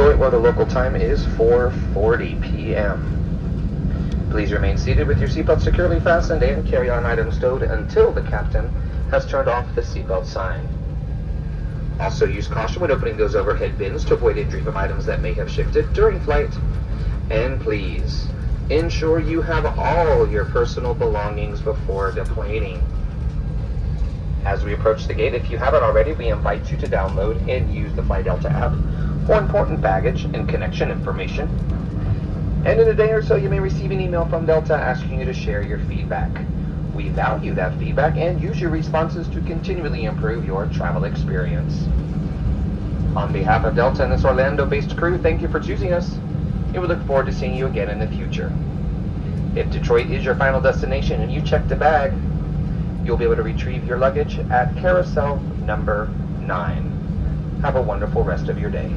Detroit, where the local time is 4:40 p.m. Please remain seated with your seatbelt securely fastened and carry-on items stowed until the captain has turned off the seatbelt sign. Also use caution when opening those overhead bins to avoid injury from items that may have shifted during flight. And please, ensure you have all your personal belongings before deplaning. As we approach the gate, if you haven't already, we invite you to download and use the Fly Delta app for important baggage and connection information. And in a day or so, you may receive an email from Delta asking you to share your feedback. We value that feedback and use your responses to continually improve your travel experience. On behalf of Delta and this Orlando-based crew, thank you for choosing us, and we look forward to seeing you again in the future. If Detroit is your final destination and you checked a bag, you'll be able to retrieve your luggage at carousel number 9. Have a wonderful rest of your day.